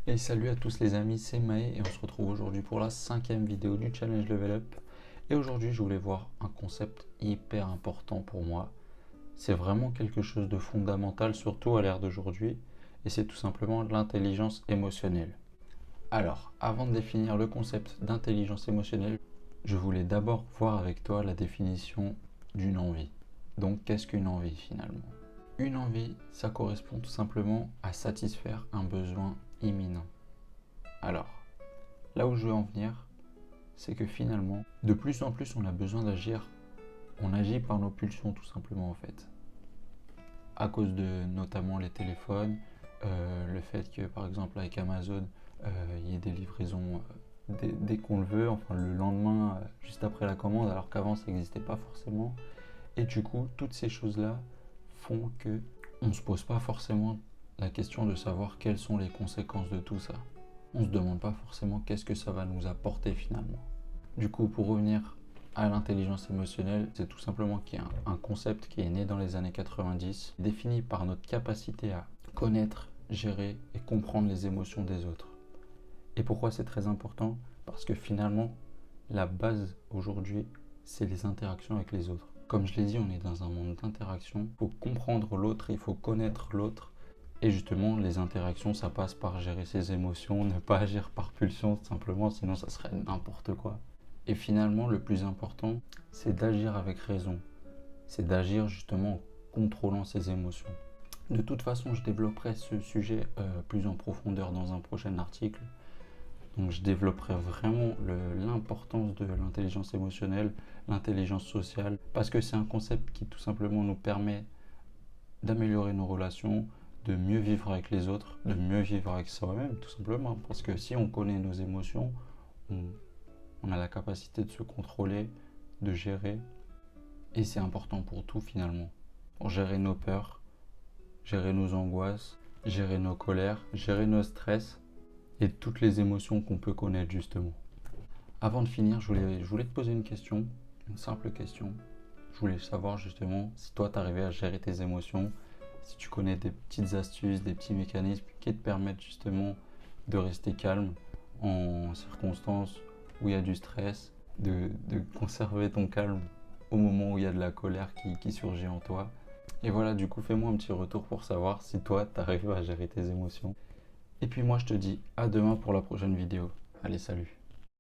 Et salut à tous les amis, c'est Maë et on se retrouve aujourd'hui pour la 5e vidéo du challenge Level Up. Et aujourd'hui je voulais voir un concept hyper important pour moi. C'est vraiment quelque chose de fondamental, surtout à l'ère d'aujourd'hui, et c'est tout simplement l'intelligence émotionnelle. Alors, avant de définir le concept d'intelligence émotionnelle, je voulais d'abord voir avec toi la définition d'une envie. Donc qu'est-ce qu'une envie finalement ? Une envie, ça correspond tout simplement à satisfaire un besoin imminent. Alors, là où je veux en venir, c'est que finalement, de plus en plus, on a besoin d'agir. On agit par nos pulsions, tout simplement, en fait. À cause de notamment les téléphones, le fait que, par exemple, avec Amazon, il y ait des livraisons dès qu'on le veut, enfin le lendemain, juste après la commande, alors qu'avant, ça n'existait pas forcément. Et du coup, toutes ces choses-là font que on ne se pose pas forcément la question de savoir quelles sont les conséquences de tout ça. On ne se demande pas forcément qu'est-ce que ça va nous apporter finalement. Du coup, pour revenir à l'intelligence émotionnelle, c'est tout simplement qu'il y a un concept qui est né dans les années 90, défini par notre capacité à connaître, gérer et comprendre les émotions des autres. Et pourquoi c'est très important ? Parce que finalement, la base aujourd'hui, c'est les interactions avec les autres. Comme je l'ai dit, on est dans un monde d'interaction. Il faut comprendre l'autre, il faut connaître l'autre. Et justement, les interactions, ça passe par gérer ses émotions, ne pas agir par pulsion, tout simplement, sinon ça serait n'importe quoi. Et finalement, le plus important, c'est d'agir avec raison. C'est d'agir justement en contrôlant ses émotions. De toute façon, je développerai ce sujet plus en profondeur dans un prochain article. Donc je développerai vraiment l'importance de l'intelligence émotionnelle, l'intelligence sociale, parce que c'est un concept qui tout simplement nous permet d'améliorer nos relations, de mieux vivre avec les autres, de mieux vivre avec soi-même, tout simplement. Parce que si on connaît nos émotions, on a la capacité de se contrôler, de gérer, et c'est important pour tout finalement. Pour gérer nos peurs, gérer nos angoisses, gérer nos colères, gérer nos stress, et toutes les émotions qu'on peut connaître justement. Avant de finir, je voulais te poser une question, une simple question. Je voulais savoir justement si toi tu arrivais à gérer tes émotions, si tu connais des petites astuces, des petits mécanismes qui te permettent justement de rester calme en circonstances où il y a du stress, de conserver ton calme au moment où il y a de la colère qui surgit en toi. Et voilà, du coup, fais-moi un petit retour pour savoir si toi tu arrives à gérer tes émotions. Et puis moi je te dis à demain pour la prochaine vidéo. Allez, salut!